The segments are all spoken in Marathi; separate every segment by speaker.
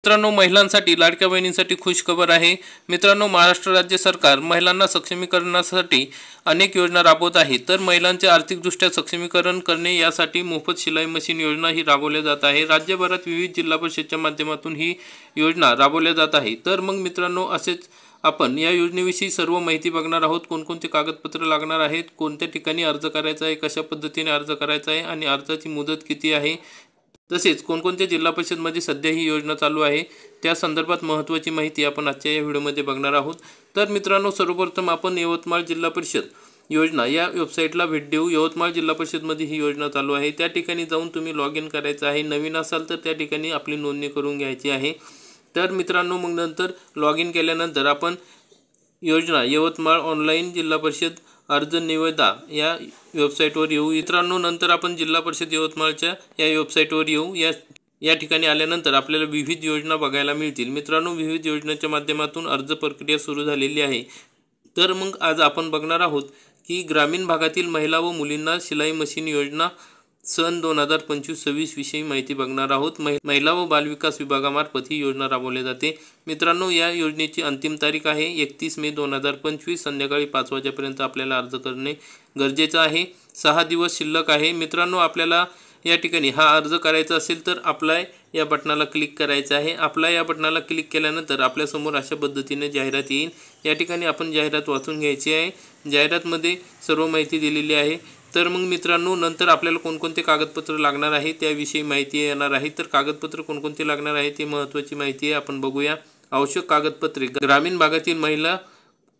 Speaker 1: मित्रांनो, महिलांसाठी लाडक्या बहिणींसाठी खुश खबर आहे। मित्रांनो, महाराष्ट्र राज्य सरकार महिलांना सक्षमीकरणासाठी अनेक योजना राबवत आहे। तर महिलांचे आर्थिकदृष्ट्या सक्षमीकरण करणे यासाठी मोफत शिलाई मशीन योजना ही राबवली जात आहे। राज्यभरात विविध जिल्हा परिषदेच्या माध्यमातून ही योजना राबवली जात आहे। तर मग मित्रांनो, असेच आपण या योजनेविषयी सर्व माहिती बघणार आहोत। कोणकोणते कागदपत्र लागणार आहेत, कोणत्या ठिकाणी अर्ज करायचा आहे, कशा पद्धतीने अर्ज करायचा आहे आणि अर्जाची मुदत किती आहे, तसेच कोणकोणत्या जिल्हा परिषदमध्ये सध्या ही योजना चालू आहे त्या संदर्भात महत्त्वाची माहिती आपण आजच्या या व्हिडिओमध्ये बघणार आहोत। तर मित्रांनो, सर्वप्रथम आपण यवतमाळ जिल्हा परिषद योजना या वेबसाईटला भेट देऊ। यवतमाळ जिल्हा परिषदमध्ये ही योजना चालू आहे, त्या ठिकाणी जाऊन तुम्ही लॉग इन करायचं आहे। नवीन असाल तर त्या ठिकाणी आपली नोंदणी करून घ्यायची आहे। तर मित्रांनो, मग नंतर लॉग इन केल्यानंतर आपण योजना यवतमाळ ऑनलाईन जिल्हा परिषद अर्ज निविदा या वेबसाईटवर येऊ। मित्रांनो, नंतर आपण जिल्हा परिषद यवतमाळच्या या वेबसाईटवर येऊ। या ठिकाणी आल्यानंतर आपल्याला विविध योजना बघायला मिळतील। मित्रांनो, विविध योजनांच्या माध्यमातून अर्ज प्रक्रिया सुरू झालेली आहे। तर मग आज आपण बघणार आहोत की ग्रामीण भागातील महिला व मुलींना शिलाई मशीन योजना सन 2025-26 विषयी माहिती बघणार आहोत। महिला व बालविकास विभागामार्फत ही योजना राबवली जाते। मित्रांनो, या योजनेची अंतिम तारीख आहे 31 मे 2025 संध्याकाळी 5 वाजेपर्यंत आपल्याला अर्ज करणे गरजेचं आहे। 6 दिवस शिल्लक आहे। मित्रांनो, आपल्याला या ठिकाणी हा अर्ज करायचा असेल तर अप्लाय या बटनाला क्लिक करायचं आहे। अप्लाय या बटनाला क्लिक केल्यानंतर आपल्यासमोर अशा पद्धतीने जाहिरात येईल। या ठिकाणी आपण जाहिरात वाचून घ्यायची आहे। जाहिरातमध्ये सर्व माहिती दिलेली आहे। तर मग मित्रांनो, नंतर आपल्याला कोणकोणते कागदपत्र लागणार आहे त्याविषयी माहिती येणार आहे। तर कागदपत्र कोणकोणते लागणार आहे ते महत्त्वाची माहिती आहे, आपण बघूया। आवश्यक कागदपत्रे: ग्रामीण भागातील महिला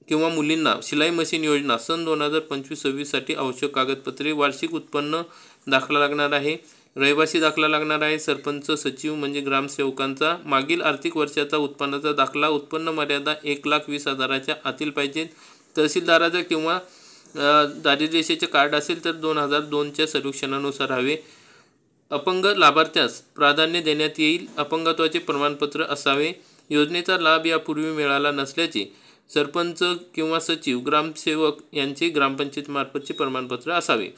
Speaker 1: किंवा मुलींना शिलाई मशीन योजना सन 2025-26 साठी आवश्यक कागदपत्रे: वार्षिक उत्पन्न दाखला लागणार आहे, रहिवासी दाखला लागणार आहे, सरपंच सचिव म्हणजे ग्रामसेवकांचा मागील आर्थिक वर्षाचा उत्पन्नाचा दाखला, उत्पन्न मर्यादा 1,20,000च्या आतील पाहिजे, तहसीलदाराचा किंवा दारिद्र्य रेषेचे कार्ड असेल तर 2002च्या सर्वेक्षणानुसार हवे, अपंग लाभार्थ्यास प्राधान्य देण्यात येईल, अपंगत्वाचे प्रमाणपत्र असावे, योजनेचा लाभ यापूर्वी मिळाला नसल्याचे सरपंच किंवा सचिव ग्रामसेवक यांचे ग्रामपंचायत मार्फतचे प्रमाणपत्र असावे,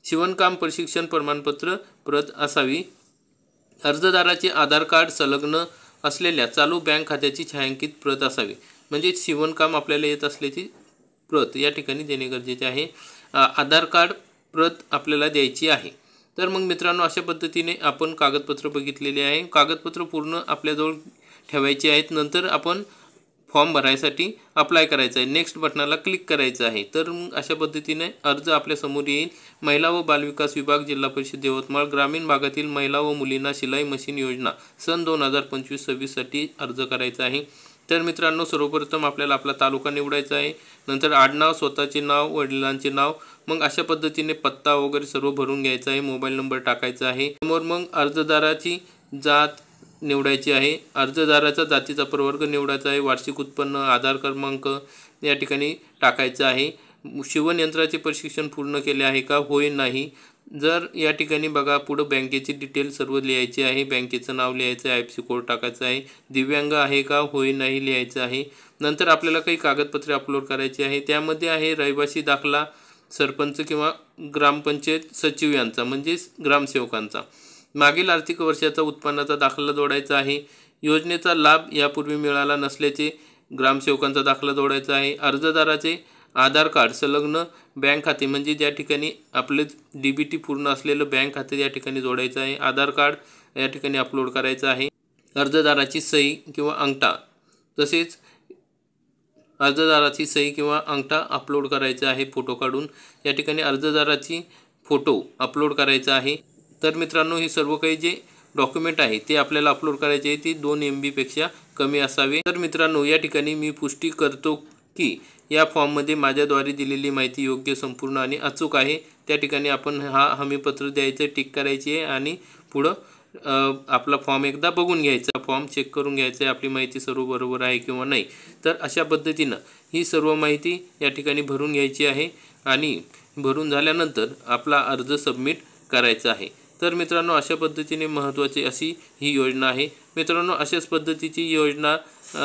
Speaker 1: शिवणकाम प्रशिक्षण प्रमाणपत्र प्रत असावी, अर्जदाराचे आधार कार्ड संलग्न असलेल्या चालू बँक खात्याची छायांकित प्रत असावी, म्हणजे शिवणकाम आपल्याला येत असल्याची प्रत या ठिकाणी देणे गरजेचे आहे। आधार कार्ड प्रत आपल्याला द्यायची आहे। तर मग मित्रांनो, अशा पद्धतीने आपण कागदपत्र बघितलेले आहे। कागदपत्र पूर्ण आपल्याजवळ ठेवायची आहेत। नंतर आपण फॉर्म भरायसाठी अप्लाय करायचं आहे, नेक्स्ट बटनाला क्लिक करायचं आहे। तर मग अशा पद्धतीने अर्ज आपल्यासमोर येईल। महिला व बालविकास विभाग जिल्हा परिषद यवतमाळ ग्रामीण भागातील महिला व मुलींना शिलाई मशीन योजना सन 2025-26 साठी अर्ज करायचा आहे। तर मित्रांनो, सर्वप्रथम आपल्याला आपला तालुका निवडायचा आहे, नंतर आडनाव, स्वतःचे नाव, वडिलांचे नाव, मग अशा पद्धतीने पत्ता वगैरे सर्व भरून घ्यायचा आहे, मोबाईल नंबर टाकायचा आहे। समोर मग अर्जदाराची जात निवडायची आहे, अर्जदाराचा जातीचा प्रवर्ग निवडायचा आहे, वार्षिक उत्पन्न, आधार क्रमांक या ठिकाणी टाकायचा आहे, शिवण यंत्राचे प्रशिक्षण पूर्ण केले आहे का, होय नाही, जर या ठिकाणी बघा पुढं बँकेची डिटेल सर्व लिहायची आहे, बँकेचं नाव लिहायचं आहे, IFSC कोड टाकायचा आहे, दिव्यांग आहे का, होय नाही लिहायचं आहे। नंतर आपल्याला काही कागदपत्रे अपलोड करायची आहे, त्यामध्ये आहे रहिवासी दाखला, सरपंच किंवा ग्रामपंचायत सचिव यांचा म्हणजेच ग्रामसेवकांचा, मागील आर्थिक वर्षाचा उत्पन्नाचा दाखला जोडायचा आहे, योजनेचा लाभ यापूर्वी मिळाला नसल्याचे ग्रामसेवकांचा दाखला जोडायचा आहे, अर्जदाराचे आधार कार्ड संलग्न बँक खाते म्हणजे ज्या ठिकाणी आपले DBT पूर्ण असलेलं बँक खाते या ठिकाणी जोडायचं आहे, आधार कार्ड या ठिकाणी अपलोड करायचं आहे, अर्जदाराची सही किंवा अंगठा, तसेच अर्जदाराची सही किंवा अंगठा अपलोड करायचा आहे फोटो काढून, या ठिकाणी अर्जदाराची फोटो अपलोड करायचा आहे। तर मित्रांनो, ही सर्व काही जे डॉक्युमेंट आहे ते आपल्याला अपलोड करायचे आहे, ते 2 MB पेक्षा कमी असावे। तर मित्रांनो, या ठिकाणी मी पुष्टी करतो की या फॉर्ममध्ये माझ्याद्वारे दिलेली माहिती योग्य, संपूर्ण आणि अचूक आहे। त्या ठिकाणी आपण हा हमीपत्र द्यायचं, टिक करायची आहे आणि पुढं आपला फॉर्म एकदा बघून घ्यायचा, फॉर्म चेक करून घ्यायचं आहे आपली माहिती सर्व बरोबर आहे किंवा नाही। तर अशा पद्धतीनं ही सर्व माहिती या ठिकाणी भरून घ्यायची आहे आणि भरून झाल्यानंतर आपला अर्ज सबमिट करायचा आहे। तर मित्रांनो, अशा पद्धतीने महत्त्वाची अशी ही योजना आहे। मित्रांनो, अशाच पद्धतीची योजना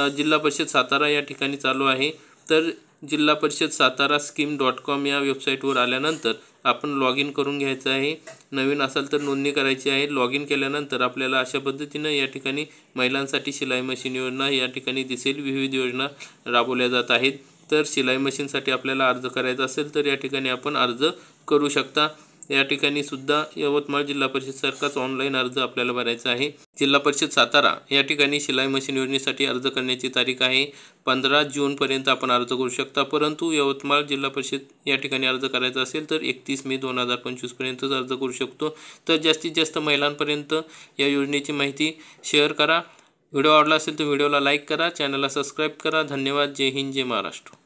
Speaker 1: जिल्हा परिषद सातारा या ठिकाणी चालू आहे। तर जिल्हा परिषद सातारा scheme.com या वेबसाईटवर आल्यानंतर आपण लॉग इन करून घ्यायचं आहे। नवीन असाल तर नोंदणी करायची आहे। लॉग इन केल्यानंतर आपल्याला अशा पद्धतीनं या ठिकाणी महिलांसाठी शिलाई मशीन योजना या ठिकाणी दिसेल। विविध योजना राबवल्या जात आहेत। तर शिलाई मशीनसाठी आपल्याला अर्ज करायचा असेल तर या ठिकाणी आपण अर्ज करू शकता। या ठिकाणी सुद्धा यवतमाळ जिल्हा परिषद सारखाच ऑनलाईन अर्ज आपल्याला भरायचा आहे। जिल्हा परिषद सातारा या ठिकाणी शिलाई मशीन योजनेसाठी अर्ज करण्याची तारीख आहे 15 जूनपर्यंत आपण अर्ज करू शकता। परंतु यवतमाळ जिल्हा परिषद या ठिकाणी अर्ज करायचा असेल तर 31 मे 2025 पर्यंतच अर्ज करू शकतो। तर जास्तीत जास्त महिलांपर्यंत या योजनेची माहिती शेअर करा। व्हिडिओ आवडला असेल तर व्हिडिओला लाईक करा, चॅनलला सबस्क्राईब करा। धन्यवाद। जय हिंद, जय महाराष्ट्र।